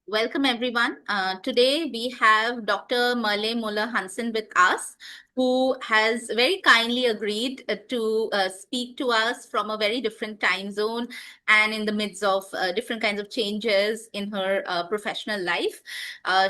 Welcome, everyone. Today we have Dr. Merle Müller-Hansen with us, who has very kindly agreed to speak to us from a very different time zone and in the midst of different kinds of changes in her professional life.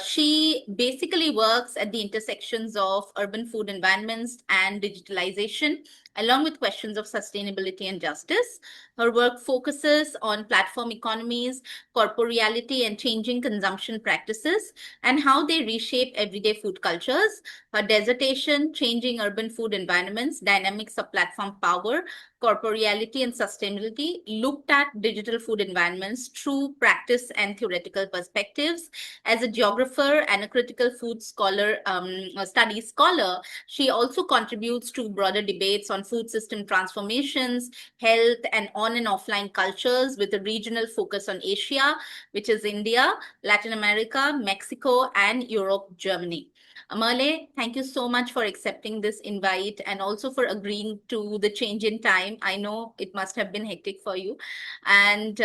She basically works at the intersections of urban food environments and digitalization, along with questions of sustainability and justice. Her work focuses on platform economies, corporeality, and changing consumption practices, and how they reshape everyday food cultures. Her dissertation, Changing Urban Food Environments, Dynamics of Platform Power, Corporeality and Sustainability, looked at digital food environments through practice and theoretical perspectives. As a geographer and a critical food scholar, a studies scholar, she also contributes to broader debates on food system transformations, health, and on and offline cultures with a regional focus on Asia, which is India, Latin America, Mexico, and Europe, Germany. Merle, thank you so much for accepting this invite and also for agreeing to the change in time. I know it must have been hectic for you, and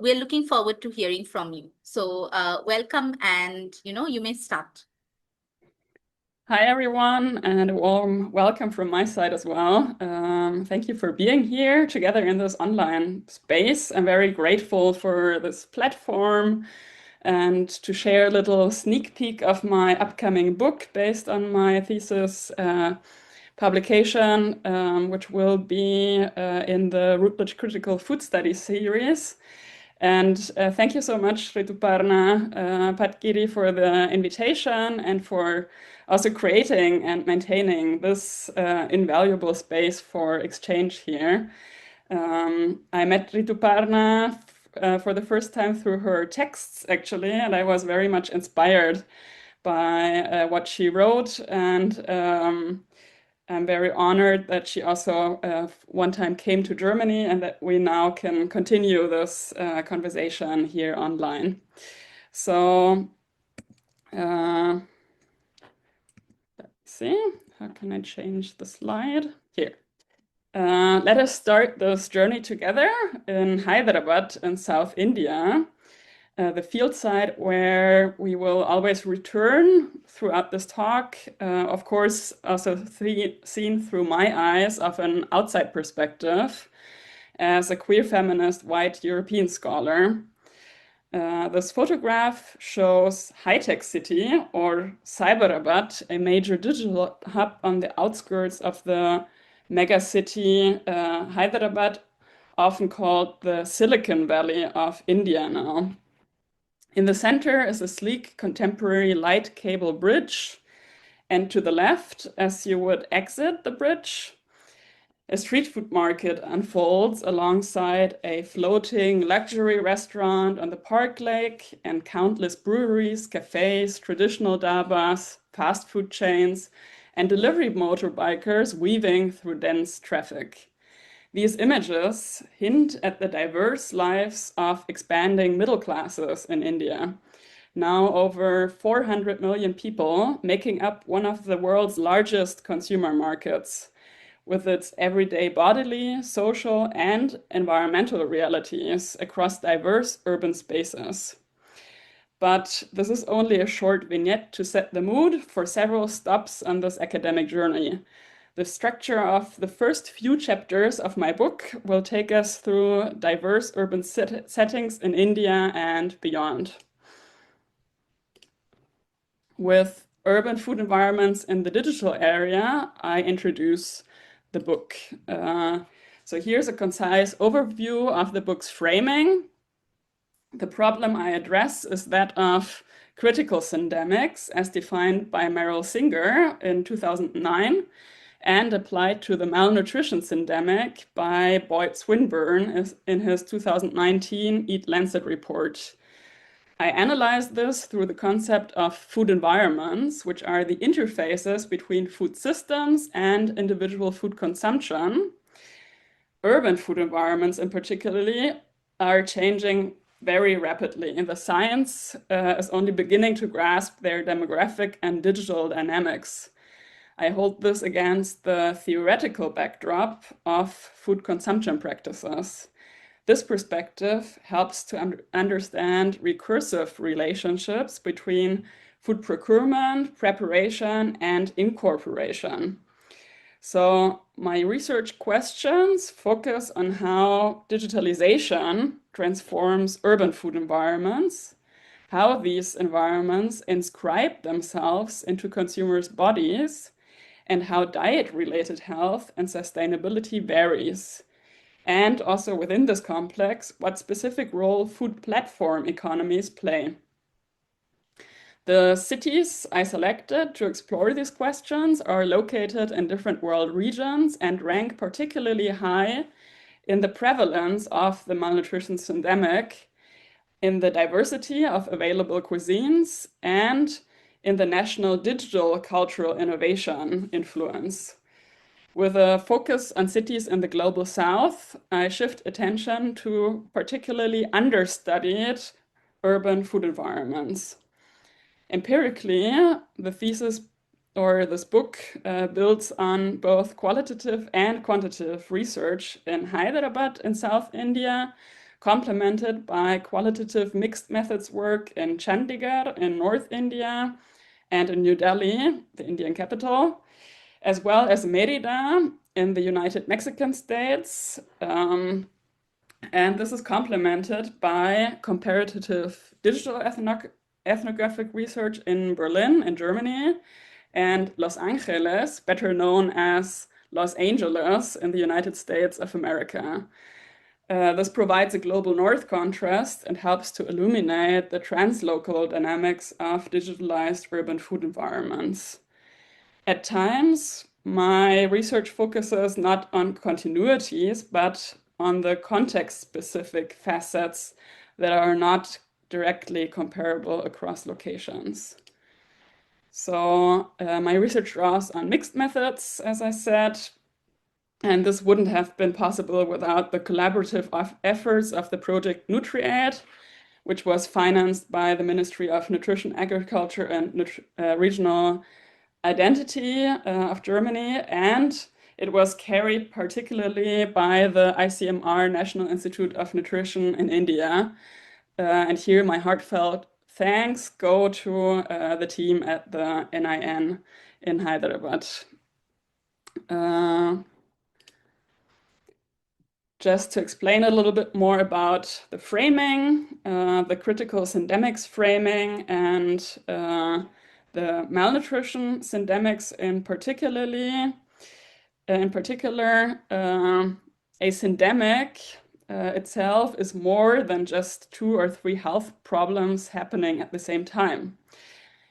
we're looking forward to hearing from you. So, welcome, and you may start. Hi, everyone, and a warm welcome from my side as well. Thank you for being here together in this online space. I'm very grateful for this platform and to share a little sneak peek of my upcoming book based on my thesis publication, which will be in the Routledge Critical Food Studies series. And thank you so much, Rituparna Patgiri, for the invitation and for also creating and maintaining this invaluable space for exchange here. I met Rituparna for the first time through her texts, actually, and I was very much inspired by what she wrote. And I'm very honored that she also one time came to Germany and that we now can continue this conversation here online. So, let's see, how can I change the slide? Here. Let us start this journey together in Hyderabad in South India, the field site where we will always return throughout this talk, of course, also seen through my eyes of an outside perspective as a queer feminist white European scholar. This photograph shows high-tech city or Cyberabad, a major digital hub on the outskirts of the mega city Hyderabad, often called the Silicon Valley of India now. In the center is a sleek contemporary light cable bridge, and to the left, as you would exit the bridge, a street food market unfolds alongside a floating luxury restaurant on the park lake and countless breweries, cafes, traditional dhabas, fast food chains, and delivery motorbikers weaving through dense traffic. These images hint at the diverse lives of expanding middle classes in India. Now over 400 million people, making up one of the world's largest consumer markets, with its everyday bodily, social, and environmental realities across diverse urban spaces. But this is only a short vignette to set the mood for several stops on this academic journey. The structure of the first few chapters of my book will take us through diverse urban settings in India and beyond. With urban food environments in the digital area, I introduce the book. So here's a concise overview of the book's framing. The problem I address is that of critical syndemics as defined by Merle Singer in 2009 and applied to the malnutrition syndemic by Boyd Swinburne in his 2019 Eat Lancet report. I analyzed this through the concept of food environments, which are the interfaces between food systems and individual food consumption. Urban food environments, in particularly, are changing very rapidly, and the science is only beginning to grasp their demographic and digital dynamics. I hold this against the theoretical backdrop of food consumption practices. This perspective helps to understand recursive relationships between food procurement, preparation, and incorporation. So my research questions focus on how digitalization transforms urban food environments, how these environments inscribe themselves into consumers' bodies, and how diet-related health and sustainability varies. And also within this complex, what specific role food platform economies play. The cities I selected to explore these questions are located in different world regions and rank particularly high in the prevalence of the malnutrition syndemic, in the diversity of available cuisines, and in the national digital cultural innovation influence. With a focus on cities in the global south, I shift attention to particularly understudied urban food environments. Empirically, the thesis or this book builds on both qualitative and quantitative research in Hyderabad in South India, complemented by qualitative mixed methods work in Chandigarh in North India and in New Delhi, the Indian capital, as well as Merida in the United Mexican States. And this is complemented by comparative digital ethnographic research in Berlin, in Germany, and Los Angeles, better known as Los Angeles in the United States of America. This provides a global north contrast and helps to illuminate the translocal dynamics of digitalized urban food environments. At times, my research focuses not on continuities, but on the context-specific facets that are not directly comparable across locations. So my research draws on mixed methods, as I said, and this wouldn't have been possible without the collaborative efforts of the project NutriAid, which was financed by the Ministry of Nutrition, Agriculture, and Regional Identity of Germany, and it was carried particularly by the ICMR, National Institute of Nutrition in India. And here my heartfelt thanks go to the team at the NIN in Hyderabad. Just to explain a little bit more about the framing, the critical syndemics framing, and the malnutrition syndemics in particular, a syndemic itself is more than just 2 or 3 health problems happening at the same time.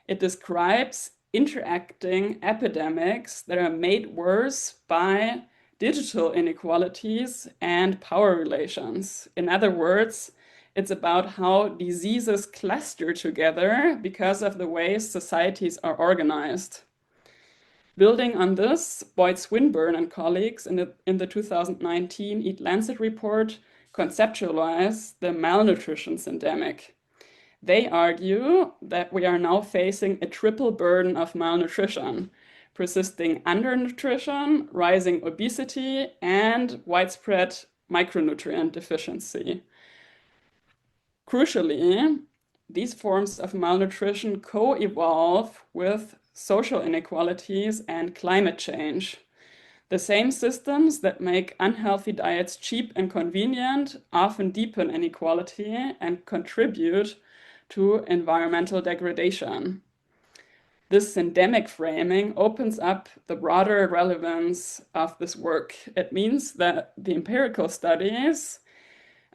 It describes interacting epidemics that are made worse by digital inequalities and power relations. In other words, it's about how diseases cluster together because of the ways societies are organized. Building on this, Boyd Swinburne and colleagues in the 2019 Eat Lancet report conceptualize the malnutrition syndemic. They argue that we are now facing a triple burden of malnutrition: persisting undernutrition, rising obesity, and widespread micronutrient deficiency. Crucially, these forms of malnutrition co-evolve with social inequalities and climate change. The same systems that make unhealthy diets cheap and convenient often deepen inequality and contribute to environmental degradation. This syndemic framing opens up the broader relevance of this work. It means that the empirical studies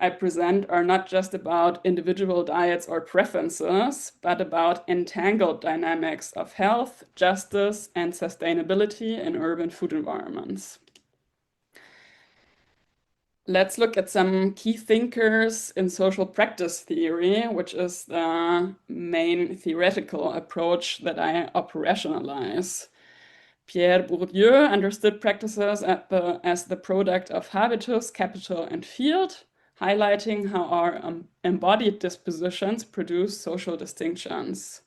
I present are not just about individual diets or preferences, but about entangled dynamics of health, justice, and sustainability in urban food environments. Let's look at some key thinkers in social practice theory, which is the main theoretical approach that I operationalize. Pierre Bourdieu understood practices as the product of habitus, capital, and field, highlighting how our embodied dispositions produce social distinctions.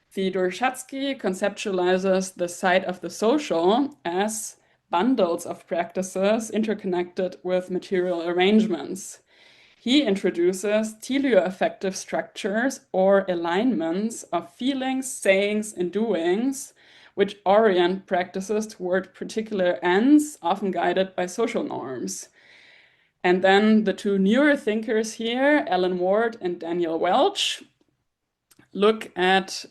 Theodor Schatzky conceptualizes the site of the social as bundles of practices interconnected with material arrangements. He introduces teleoaffective structures or alignments of feelings, sayings, and doings, which orient practices toward particular ends, often guided by social norms. And then the two newer thinkers here, Alan Ward and Daniel Welch, look at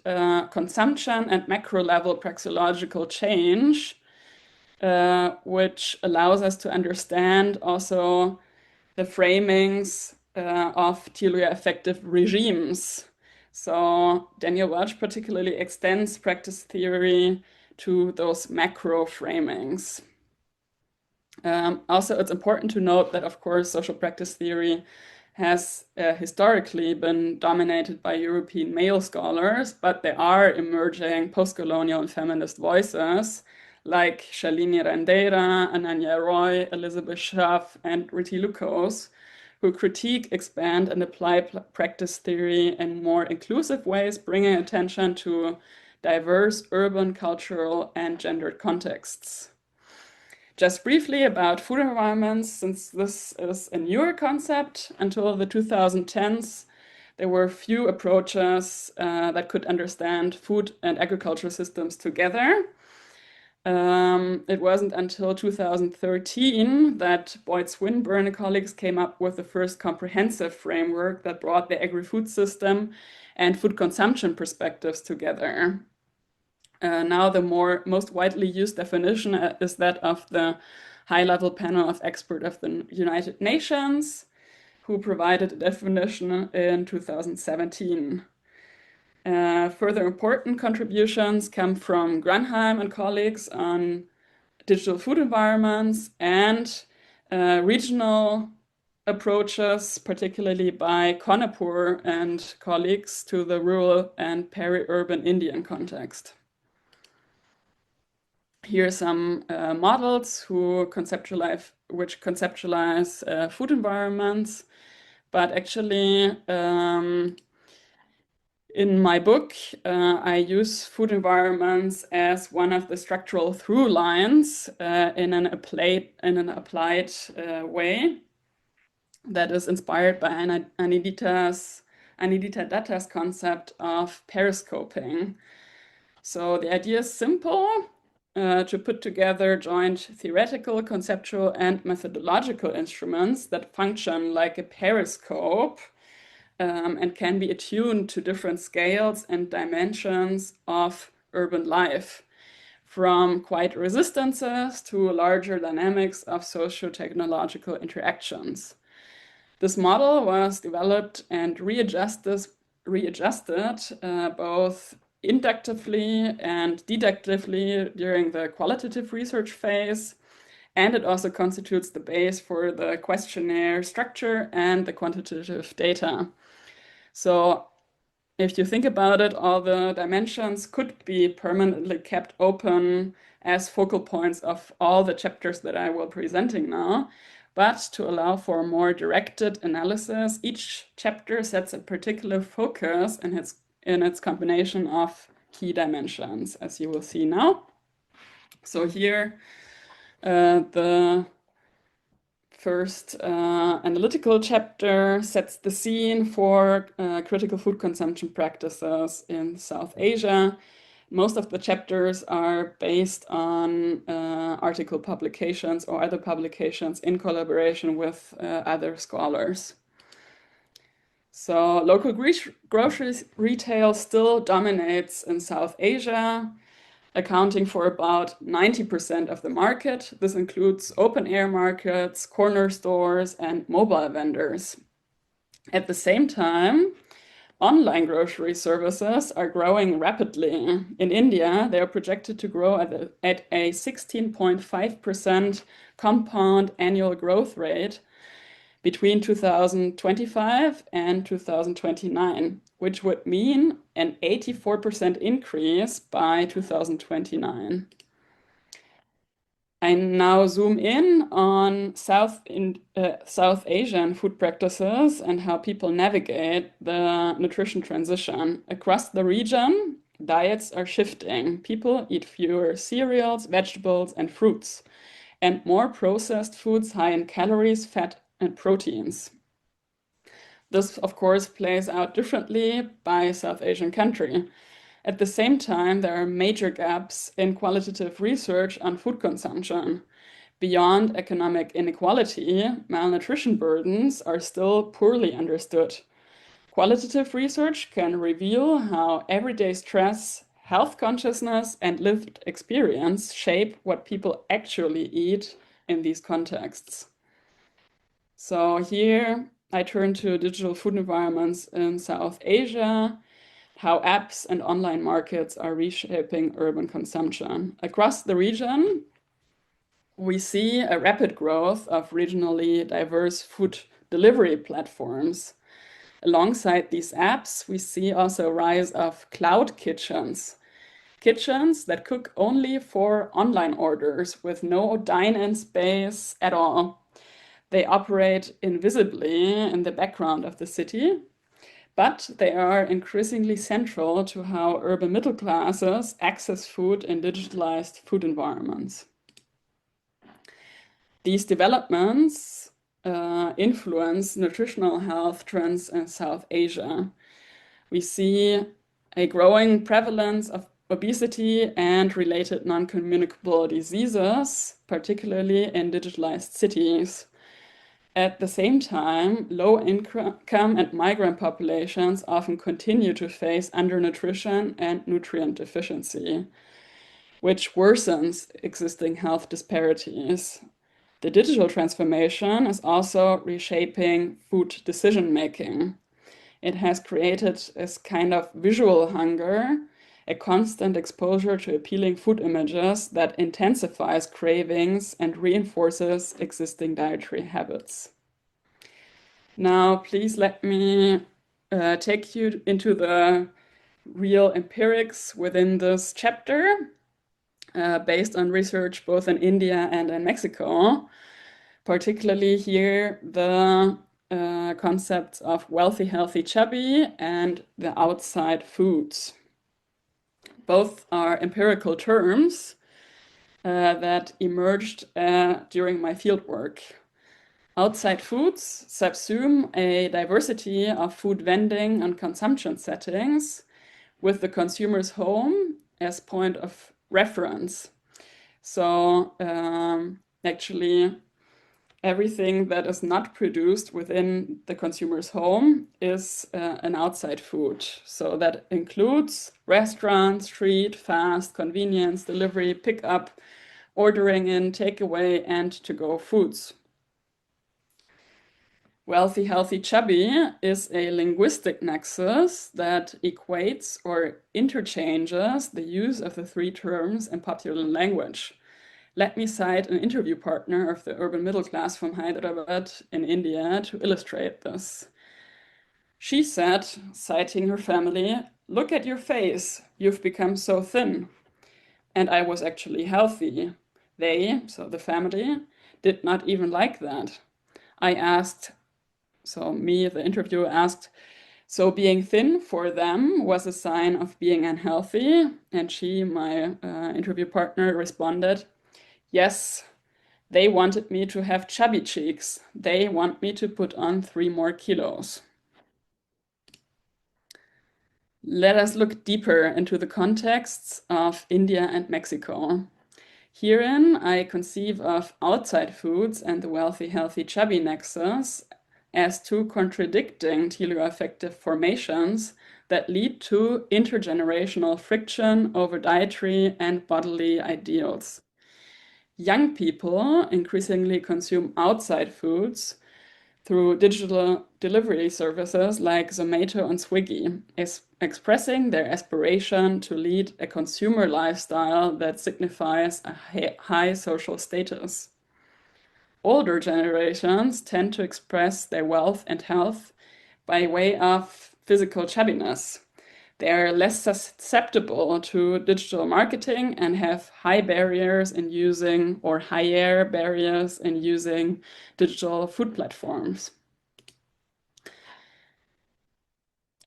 consumption and macro level praxeological change, which allows us to understand also the framings of teleoaffective regimes. So Daniel Welch particularly extends practice theory to those macro framings. Also, it's important to note that, of course, social practice theory has historically been dominated by European male scholars, but there are emerging post-colonial and feminist voices like Shalini Randera, Ananya Roy, Elizabeth Schaff, and Riti Lukos, who critique, expand, and apply practice theory in more inclusive ways, bringing attention to diverse urban, cultural, and gendered contexts. Just briefly about food environments, since this is a newer concept, until the 2010s, there were few approaches that could understand food and agricultural systems together. It wasn't until 2013 that Boyd Swinburne and colleagues came up with the first comprehensive framework that brought the agri-food system and food consumption perspectives together. Now the most widely used definition is that of the high-level panel of experts of the United Nations, who provided a definition in 2017. Further important contributions come from Granheim and colleagues on digital food environments and regional approaches, particularly by Konapur and colleagues to the rural and peri-urban Indian context. Here are some models which conceptualize food environments, but actually in my book, I use food environments as one of the structural through lines in an applied way that is inspired by Anidita Datta's concept of periscoping. So the idea is simple. To put together joint theoretical, conceptual, and methodological instruments that function like a periscope and can be attuned to different scales and dimensions of urban life, from quiet resistances to larger dynamics of socio-technological interactions. This model was developed and readjusted both inductively and deductively during the qualitative research phase, and it also constitutes the base for the questionnaire structure and the quantitative data. So if you think about it, all the dimensions could be permanently kept open as focal points of all the chapters that I will be presenting now. But to allow for more directed analysis, each chapter sets a particular focus in its combination of key dimensions, as you will see now. So here, the first analytical chapter sets the scene for critical food consumption practices in South Asia. Most of the chapters are based on article publications or other publications in collaboration with other scholars. So local grocery retail still dominates in South Asia, accounting for about 90% of the market. This includes open-air markets, corner stores, and mobile vendors. At the same time, online grocery services are growing rapidly. In India, they are projected to grow at a 16.5% compound annual growth rate between 2025 and 2029, which would mean an 84% increase by 2029. I now zoom in on South Asian food practices and how people navigate the nutrition transition. Across the region, diets are shifting. People eat fewer cereals, vegetables, and fruits. and more processed foods high in calories, fat, and proteins. This, of course, plays out differently by South Asian country. At the same time, there are major gaps in qualitative research on food consumption. Beyond economic inequality, malnutrition burdens are still poorly understood. Qualitative research can reveal how everyday stress, health consciousness, and lived experience shape what people actually eat in these contexts. So here I turn to digital food environments in South Asia, how apps and online markets are reshaping urban consumption. Across the region, we see a rapid growth of regionally diverse food delivery platforms. Alongside these apps, we see also a rise of cloud kitchens, kitchens that cook only for online orders with no dine-in space at all. They operate invisibly in the background of the city, but they are increasingly central to how urban middle classes access food in digitalized food environments. These developments influence nutritional health trends in South Asia. We see a growing prevalence of obesity and related non-communicable diseases, particularly in digitalized cities. At the same time, low-income and migrant populations often continue to face undernutrition and nutrient deficiency, which worsens existing health disparities. The digital transformation is also reshaping food decision-making. It has created this kind of visual hunger, a constant exposure to appealing food images that intensifies cravings and reinforces existing dietary habits. Now, please let me take you into the real empirics within this chapter, based on research both in India and in Mexico. Particularly here, the concepts of wealthy, healthy, chubby, and the outside foods. Both are empirical terms that emerged during my fieldwork. Outside foods subsume a diversity of food vending and consumption settings with the consumer's home as point of reference. So actually, everything that is not produced within the consumer's home is an outside food. So that includes restaurants, street, fast, convenience, delivery, pickup, ordering in, takeaway, and to-go foods. Wealthy, healthy, chubby is a linguistic nexus that equates or interchanges the use of the three terms in popular language. Let me cite an interview partner of the urban middle class from Hyderabad in India to illustrate this. She said, citing her family, "Look at your face, you've become so thin." And I was actually healthy. They, so the family, did not even like that. I asked, so me, the interviewer asked, so being thin for them was a sign of being unhealthy? And she, my interview partner, responded, yes, they wanted me to have chubby cheeks. They want me to put on 3 more kilos. Let us look deeper into the contexts of India and Mexico. Herein, I conceive of outside foods and the wealthy, healthy, chubby nexus as two contradicting teleoaffective formations that lead to intergenerational friction over dietary and bodily ideals. Young people increasingly consume outside foods through digital delivery services like Zomato and Swiggy, expressing their aspiration to lead a consumer lifestyle that signifies a high social status. Older generations tend to express their wealth and health by way of physical chubbiness. They are less susceptible to digital marketing and have high barriers in using, or higher barriers in using, digital food platforms.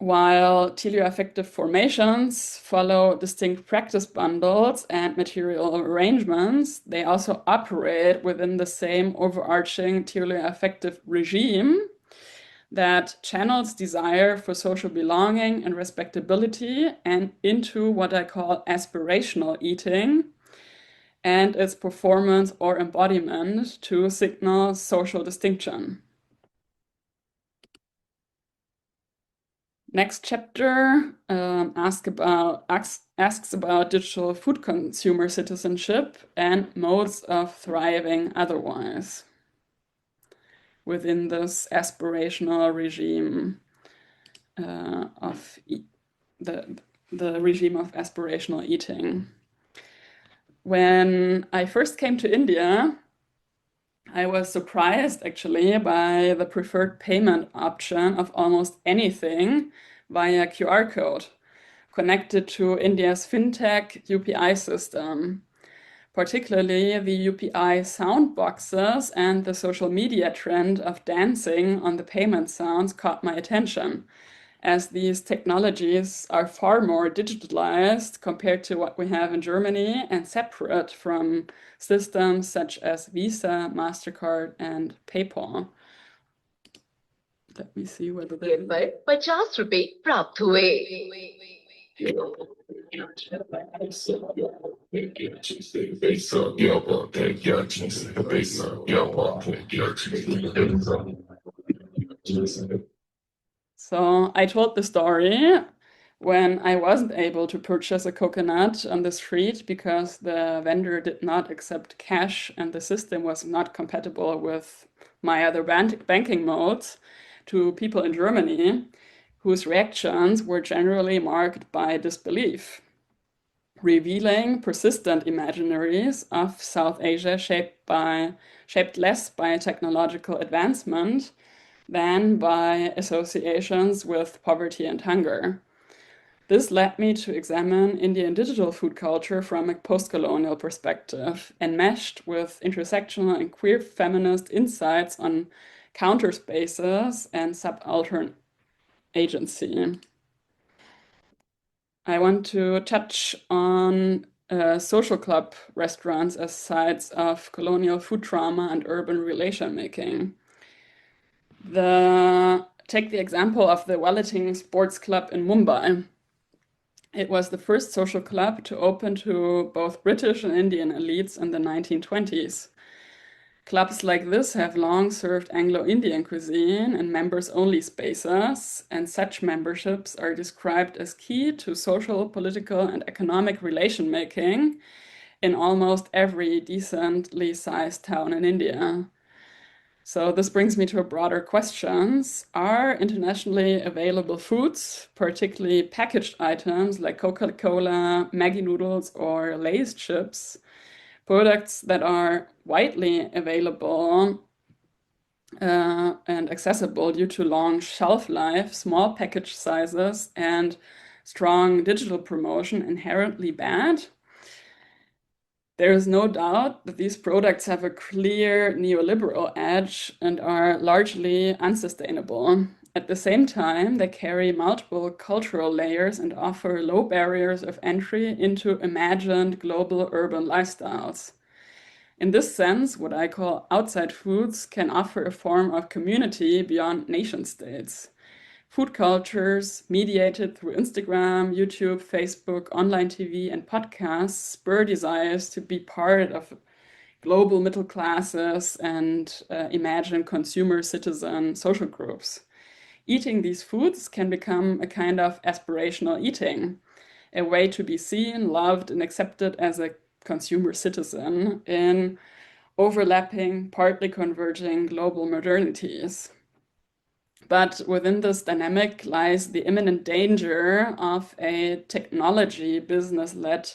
While teleoaffective formations follow distinct practice bundles and material arrangements, they also operate within the same overarching teleoaffective regime that channels desire for social belonging and respectability and into what I call aspirational eating and its performance or embodiment to signal social distinction. Next chapter asks about digital food consumer citizenship and modes of thriving otherwise within this aspirational regime of the regime of aspirational eating. When I first came to India, I was surprised actually by the preferred payment option of almost anything via QR code connected to India's fintech UPI system. Particularly the UPI sound boxes and the social media trend of dancing on the payment sounds caught my attention, as these technologies are far more digitalized compared to what we have in Germany and separate from systems such as Visa, MasterCard, and PayPal. Let me see whether they... पर 50 रुपए प्राप्त हुए। So I told the story when I wasn't able to purchase a coconut on the street because the vendor did not accept cash and the system was not compatible with my other banking modes, to people in Germany whose reactions were generally marked by disbelief, revealing persistent imaginaries of South Asia shaped less by technological advancement than by associations with poverty and hunger. This led me to examine Indian digital food culture from a post-colonial perspective, enmeshed with intersectional and queer feminist insights on counter spaces and subaltern agency. I want to touch on social club restaurants as sites of colonial food trauma and urban relation making. Take the example of the Wellington Sports Club in Mumbai. It was the first social club to open to both British and Indian elites in the 1920s. Clubs like this have long served Anglo-Indian cuisine in members-only spaces, and such memberships are described as key to social, political, and economic relation making in almost every decently sized town in India. So this brings me to a broader questions. Are internationally available foods, particularly packaged items like Coca-Cola, Maggi noodles, or Lay's chips, products that are widely available and accessible due to long shelf life, small package sizes, and strong digital promotion inherently bad? There is no doubt that these products have a clear neoliberal edge and are largely unsustainable. At the same time, they carry multiple cultural layers and offer low barriers of entry into imagined global urban lifestyles. In this sense, what I call outside foods can offer a form of community beyond nation states. Food cultures mediated through Instagram, YouTube, Facebook, online TV, and podcasts spur desires to be part of global middle classes and imagine consumer citizen social groups. Eating these foods can become a kind of aspirational eating, a way to be seen, loved, and accepted as a consumer citizen in overlapping, partly converging global modernities. But within this dynamic lies the imminent danger of a technology business-led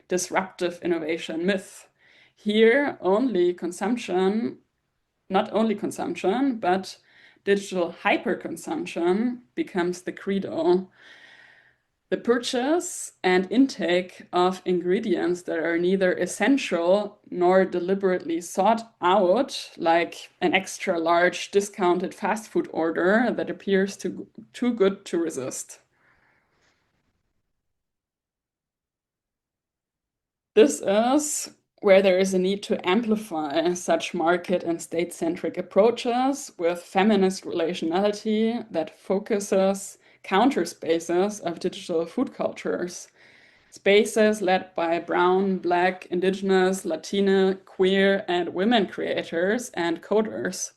disruptive innovation myth. Here, not only consumption, but digital hyperconsumption becomes the credo. The purchase and intake of ingredients that are neither essential nor deliberately sought out, like an extra large discounted fast food order that appears too good to resist. This is where there is a need to amplify such market and state-centric approaches with feminist relationality that focuses counter spaces of digital food cultures. Spaces led by brown, black, indigenous, Latina, queer, and women creators and coders.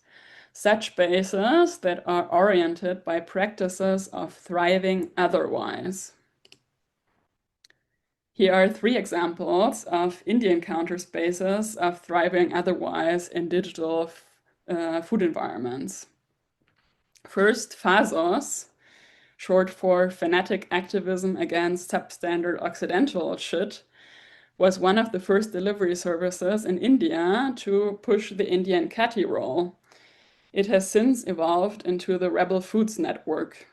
Such spaces that are oriented by practices of thriving otherwise. Here are 3 examples of Indian counter spaces of thriving otherwise in digital food environments. First, FASOS, short for Fanatic Activism Against Substandard Occidental Shit, was one of the first delivery services in India to push the Indian Kati roll. It has since evolved into the Rebel Foods Network.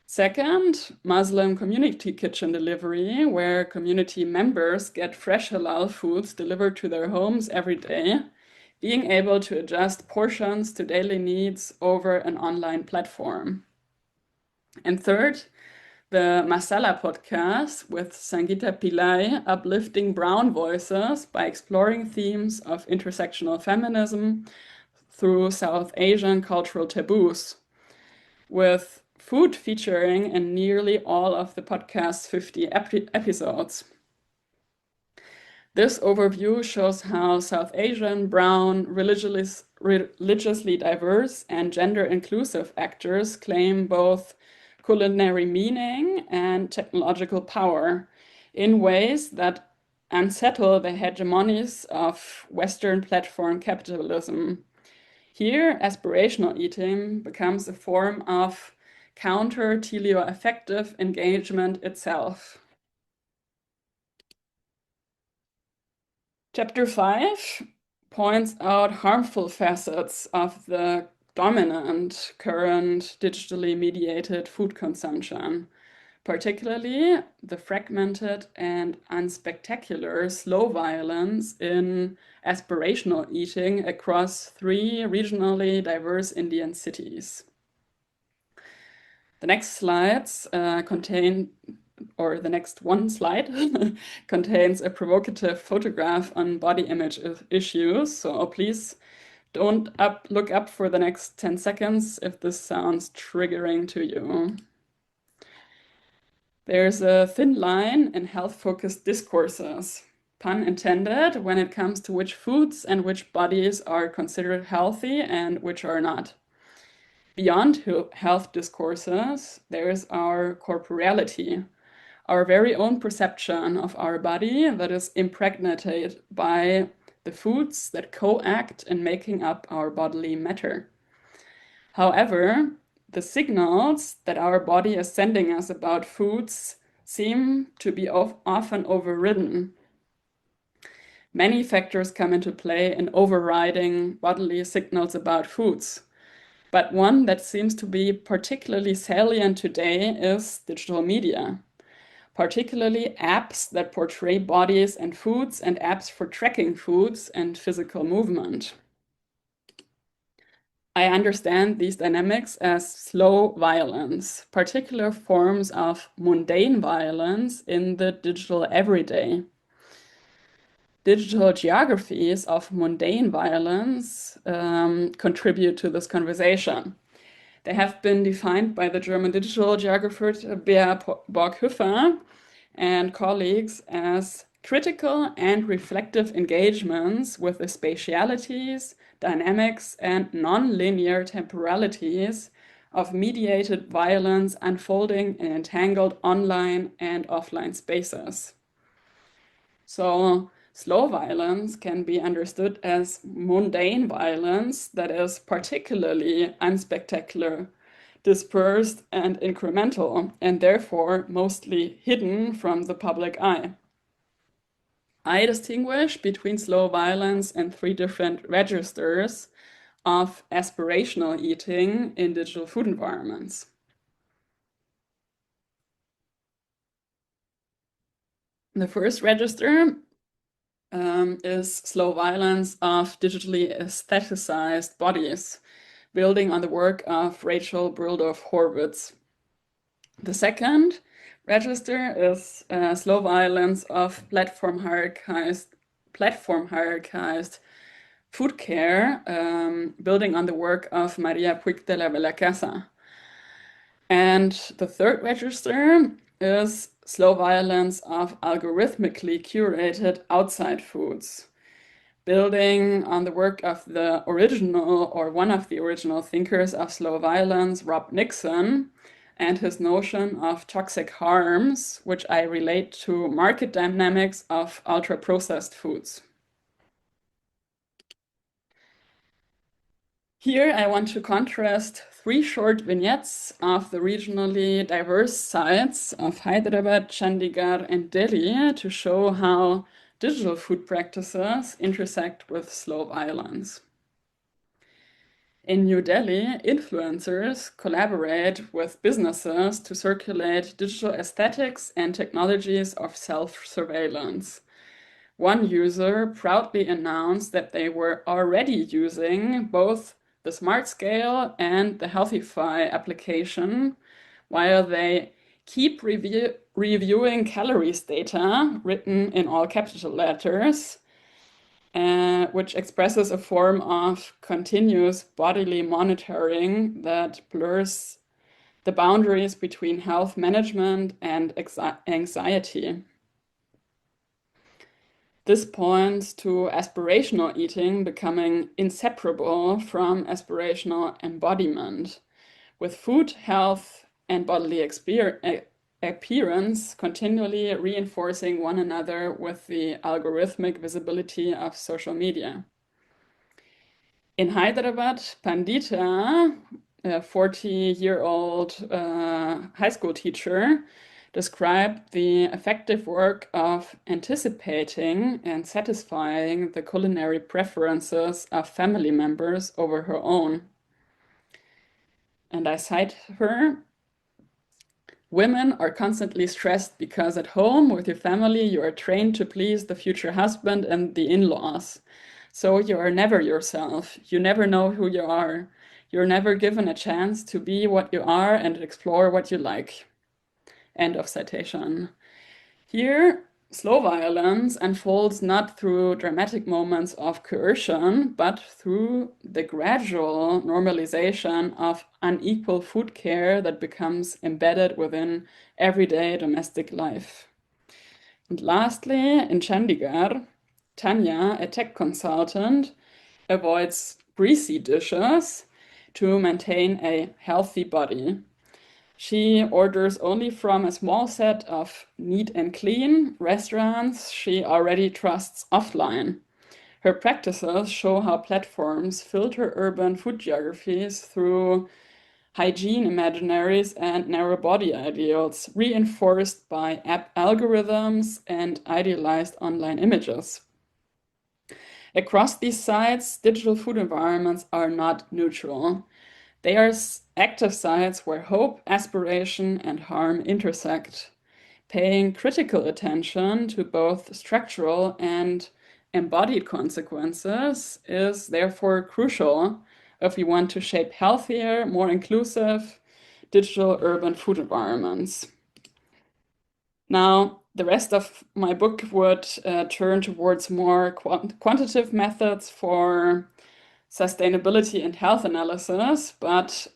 Second, Muslim community kitchen delivery, where community members get fresh halal foods delivered to their homes every day, being able to adjust portions to daily needs over an online platform. And third, the Masala podcast with Sangeeta Pillai uplifting brown voices by exploring themes of intersectional feminism through South Asian cultural taboos, with food featuring in nearly all of the podcast's 50 episodes. This overview shows how South Asian, brown, religiously diverse, and gender-inclusive actors claim both culinary meaning and technological power in ways that unsettle the hegemonies of Western platform capitalism. Here, aspirational eating becomes a form of counter-teleoaffective engagement itself. Chapter 5 points out harmful facets of the dominant current digitally mediated food consumption, particularly the fragmented and unspectacular slow violence in aspirational eating across 3 regionally diverse Indian cities. The next slides the next one slide contains a provocative photograph on body image issues. So please don't look up for the next 10 seconds if this sounds triggering to you. There's a thin line in health-focused discourses, pun intended, when it comes to which foods and which bodies are considered healthy and which are not. Beyond health discourses, there is our corporeality, our very own perception of our body that is impregnated by the foods that co-act in making up our bodily matter. However, the signals that our body is sending us about foods seem to be often overridden. Many factors come into play in overriding bodily signals about foods. But one that seems to be particularly salient today is digital media, particularly apps that portray bodies and foods and apps for tracking foods and physical movement. I understand these dynamics as slow violence, particular forms of mundane violence in the digital everyday. Digital geographies of mundane violence contribute to this conversation. They have been defined by the German digital geographer Bea Borghöfer and colleagues as critical and reflective engagements with the spatialities, dynamics, and non-linear temporalities of mediated violence unfolding in entangled online and offline spaces. So, slow violence can be understood as mundane violence that is particularly unspectacular, dispersed, and incremental, and therefore mostly hidden from the public eye. I distinguish between slow violence and 3 different registers of aspirational eating in digital food environments. The first register is slow violence of digitally aestheticized bodies, building on the work of Rachel Brildorf-Horwitz. The second register is slow violence of platform hierarchized food care, building on the work of Maria Puig de la Bella Casa. And the third register is slow violence of algorithmically curated outside foods, building on the work of the original or one of the original thinkers of slow violence, Rob Nixon, and his notion of toxic harms, which I relate to market dynamics of ultra-processed foods. Here I want to contrast 3 short vignettes of the regionally diverse sites of Hyderabad, Chandigarh, and Delhi to show how digital food practices intersect with slow violence. In New Delhi, influencers collaborate with businesses to circulate digital aesthetics and technologies of self-surveillance. One user proudly announced that they were already using both the Smart Scale and the Healthify application, while they keep reviewing calories data written in all capital letters, which expresses a form of continuous bodily monitoring that blurs the boundaries between health management and anxiety. This points to aspirational eating becoming inseparable from aspirational embodiment, with food, health, and bodily appearance continually reinforcing one another with the algorithmic visibility of social media. In Hyderabad, Pandita, a 40-year-old high school teacher, described the effective work of anticipating and satisfying the culinary preferences of family members over her own. And I cite her: "Women are constantly stressed because at home with your family you are trained to please the future husband and the in-laws. So you are never yourself. You never know who you are. You're never given a chance to be what you are and explore what you like." End of citation. Here, slow violence unfolds not through dramatic moments of coercion, but through the gradual normalization of unequal food care that becomes embedded within everyday domestic life. And lastly, in Chandigarh, Tanya, a tech consultant, avoids greasy dishes to maintain a healthy body. She orders only from a small set of neat and clean restaurants she already trusts offline. Her practices show how platforms filter urban food geographies through hygiene imaginaries and narrow body ideals, reinforced by app algorithms and idealized online images. Across these sites, digital food environments are not neutral. They are active sites where hope, aspiration, and harm intersect. Paying critical attention to both structural and embodied consequences is therefore crucial if we want to shape healthier, more inclusive digital urban food environments. Now, the rest of my book would turn towards more quantitative methods for sustainability and health analysis, but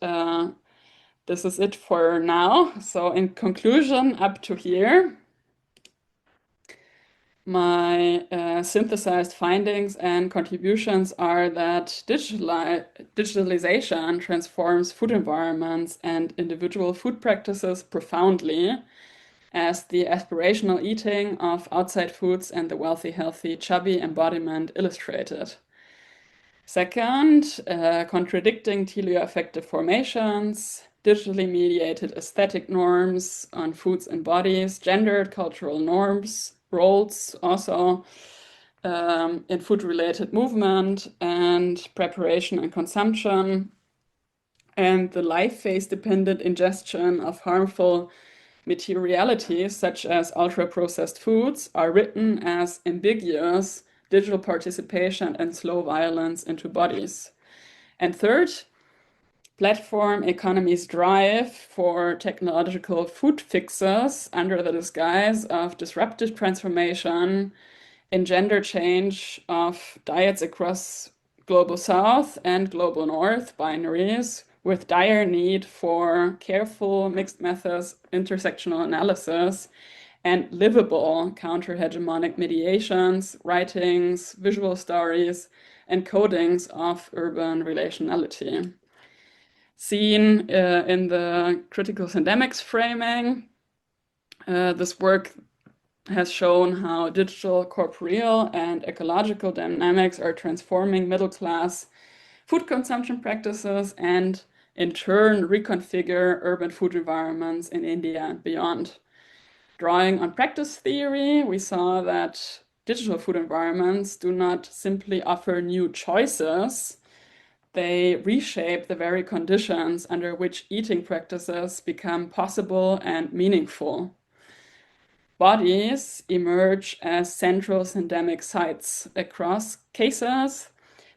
this is it for now. So in conclusion, up to here, my synthesized findings and contributions are that digitalization transforms food environments and individual food practices profoundly, as the aspirational eating of outside foods and the wealthy, healthy, chubby embodiment illustrated. Second, contradicting teleoaffective formations, digitally mediated aesthetic norms on foods and bodies, gendered cultural norms, roles also in food-related movement and preparation and consumption, and the life phase-dependent ingestion of harmful materialities such as ultra-processed foods are written as ambiguous digital participation and slow violence into bodies. And third, platform economies drive for technological food fixes under the disguise of disruptive transformation engender change of diets across global south and global north binaries with dire need for careful mixed methods intersectional analysis and livable counter-hegemonic mediations, writings, visual stories, and codings of urban relationality. Seen in the critical syndemics framing, this work has shown how digital, corporeal, and ecological dynamics are transforming middle-class food consumption practices and in turn reconfigure urban food environments in India and beyond. Drawing on practice theory, we saw that digital food environments do not simply offer new choices, they reshape the very conditions under which eating practices become possible and meaningful. Bodies emerge as central syndemic sites across cases.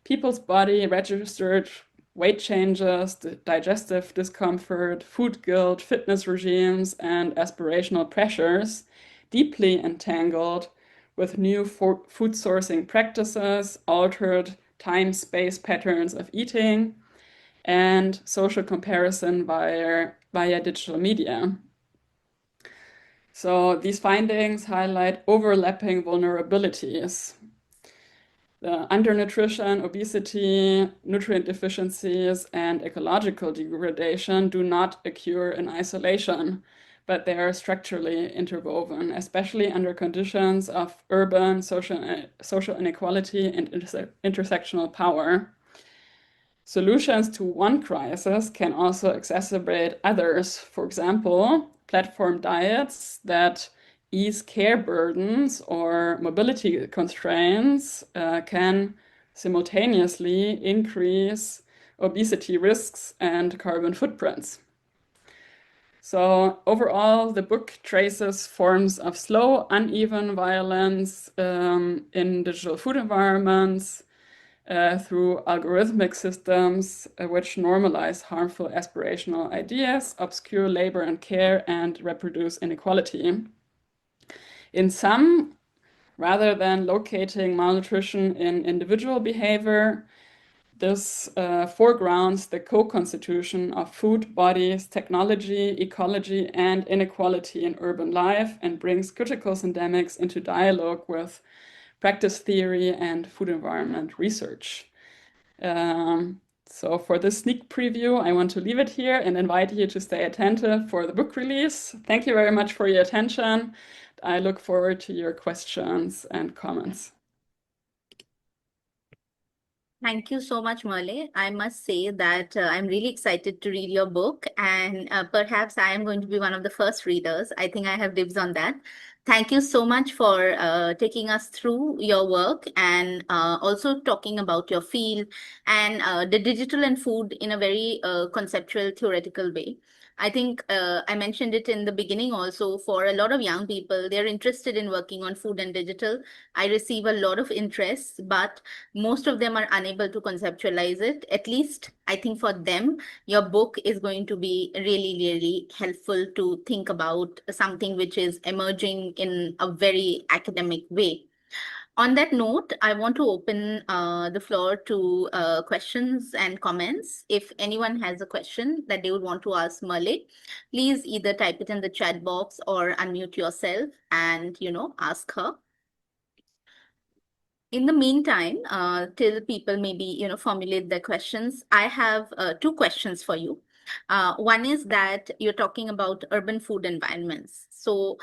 People's body registered weight changes, digestive discomfort, food guilt, fitness regimes, and aspirational pressures, deeply entangled with new food sourcing practices, altered time-space patterns of eating, and social comparison via digital media. So these findings highlight overlapping vulnerabilities. The undernutrition, obesity, nutrient deficiencies, and ecological degradation do not occur in isolation, but they are structurally interwoven, especially under conditions of urban social inequality and intersectional power. Solutions to one crisis can also exacerbate others. For example, platform diets that ease care burdens or mobility constraints can simultaneously increase obesity risks and carbon footprints. So overall, the book traces forms of slow, uneven violence in digital food environments, through algorithmic systems which normalize harmful aspirational ideas, obscure labor and care, and reproduce inequality. In some, rather than locating malnutrition in individual behavior, this foregrounds the co-constitution of food, bodies, technology, ecology, and inequality in urban life and brings critical syndemics into dialogue with practice theory and food environment research. So for this sneak preview, I want to leave it here and invite you to stay attentive for the book release. Thank you very much for your attention. I look forward to your questions and comments. Thank you so much, Merle. I must say that I'm really excited to read your book, and perhaps I am going to be one of the first readers. I think I have dibs on that. Thank you so much for taking us through your work and also talking about your field and the digital and food in a very conceptual, theoretical way. I think I mentioned it in the beginning also. For a lot of young people, they're interested in working on food and digital. I receive a lot of interest, but most of them are unable to conceptualize it. At least I think for them, your book is going to be really, really helpful to think about something which is emerging in a very academic way. On that note, I want to open the floor to questions and comments. If anyone has a question that they would want to ask Merle, please either type it in the chat box or unmute yourself and, ask her. In the meantime, till people maybe, formulate their questions, I have two questions for you. One is that you're talking about urban food environments. So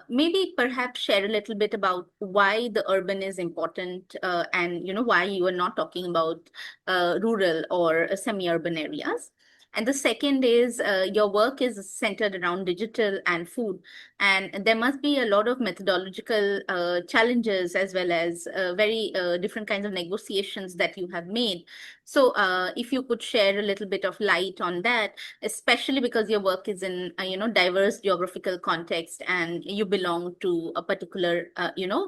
maybe perhaps share a little bit about why the urban is important and, why you are not talking about rural or semi-urban areas. And the second is your work is centered around digital and food. And there must be a lot of methodological challenges as well as very different kinds of negotiations that you have made. So if you could share a little bit of light on that, especially because your work is in, diverse geographical context and you belong to a particular,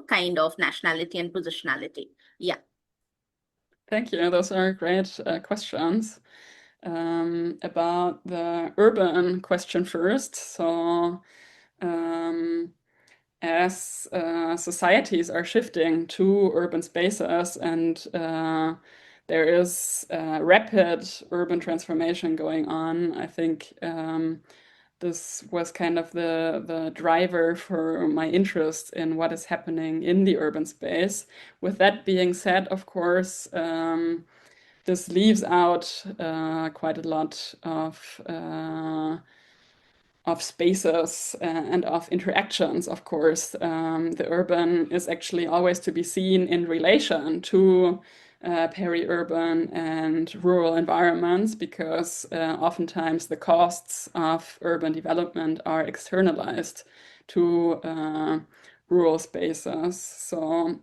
kind of nationality and positionality. Yeah. Thank you. Those are great questions. About the urban question first. So, as societies are shifting to urban spaces and there is rapid urban transformation going on, I think this was kind of the driver for my interest in what is happening in the urban space. With that being said, of course, this leaves out quite a lot of spaces and of interactions, of course. The urban is actually always to be seen in relation to peri-urban and rural environments because oftentimes the costs of urban development are externalized to rural spaces. So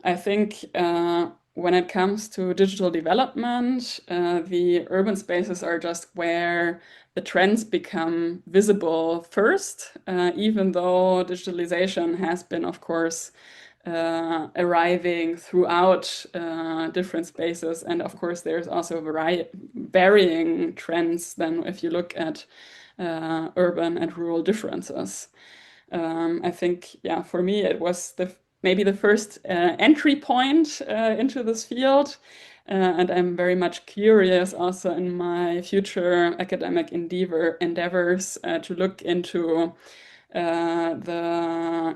I think when it comes to digital development, the urban spaces are just where the trends become visible first, even though digitalization has been, of course, arriving throughout different spaces. And of course, there's also varying trends then if you look at urban and rural differences. I think, yeah, for me, it was maybe the first entry point into this field. And I'm very much curious also in my future academic endeavors to look into the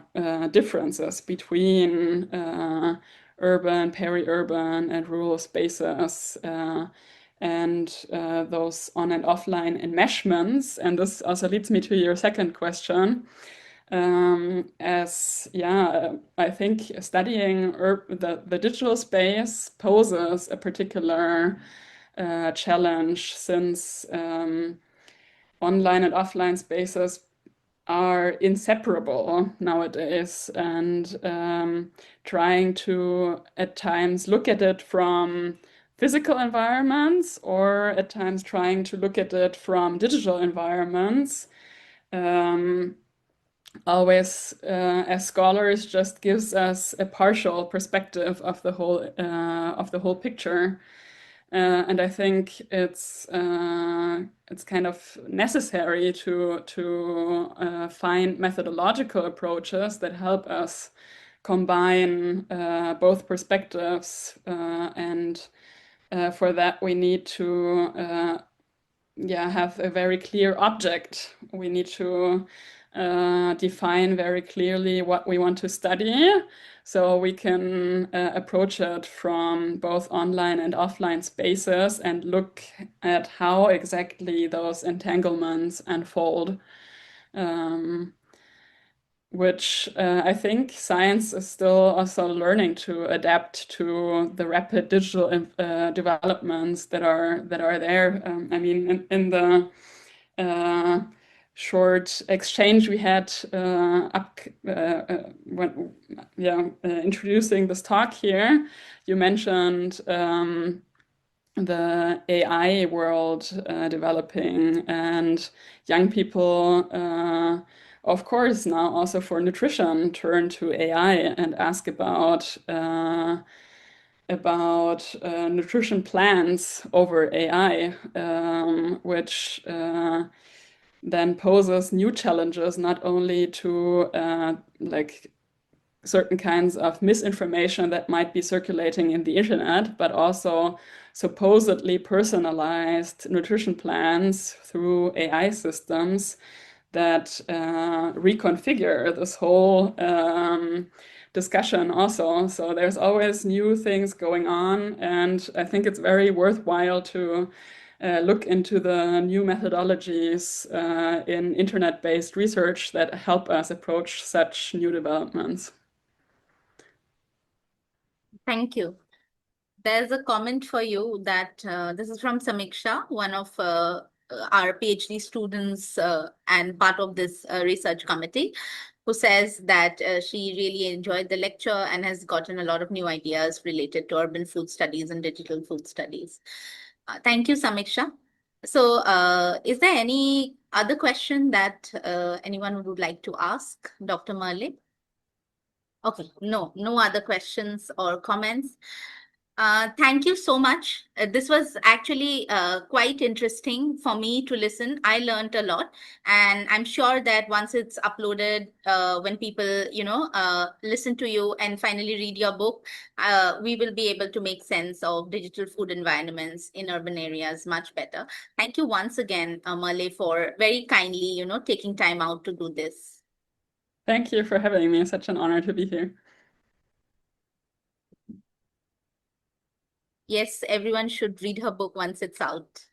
differences between urban, peri-urban, and rural spaces. And those on and offline enmeshments. And this also leads me to your second question. I think studying the digital space poses a particular challenge since online and offline spaces are inseparable nowadays, and trying to at times look at it from physical environments or at times trying to look at it from digital environments. Always, as scholars, just gives us a partial perspective of the whole picture, and I think it's kind of necessary to find methodological approaches that help us combine both perspectives, and for that we need to have a very clear object. We need to define very clearly what we want to study so we can approach it from both online and offline spaces and look at how exactly those entanglements unfold. Which I think science is still also learning to adapt to the rapid digital developments that are there. I mean, in the short exchange we had introducing this talk here, you mentioned the AI world developing, and young people, of course, now also for nutrition turn to AI and ask about nutrition plans over AI, which then poses new challenges not only to like certain kinds of misinformation that might be circulating in the internet, but also supposedly personalized nutrition plans through AI systems that reconfigure this whole discussion also. So there's always new things going on, and I think it's very worthwhile to look into the new methodologies in internet-based research that help us approach such new developments. Thank you. There's a comment for you that this is from Samiksha, one of our PhD students and part of this research committee, who says that she really enjoyed the lecture and has gotten a lot of new ideas related to urban food studies and digital food studies. Thank you, Samiksha. So, is there any other question that anyone would like to ask Dr. Merle? Okay, no other questions or comments. Thank you so much. This was actually quite interesting for me to listen. I learned a lot, and I'm sure that once it's uploaded, when people, listen to you and finally read your book, we will be able to make sense of digital food environments in urban areas much better. Thank you once again, Merle, for very kindly, taking time out to do this. Thank you for having me. It's such an honor to be here. Yes, everyone should read her book once it's out.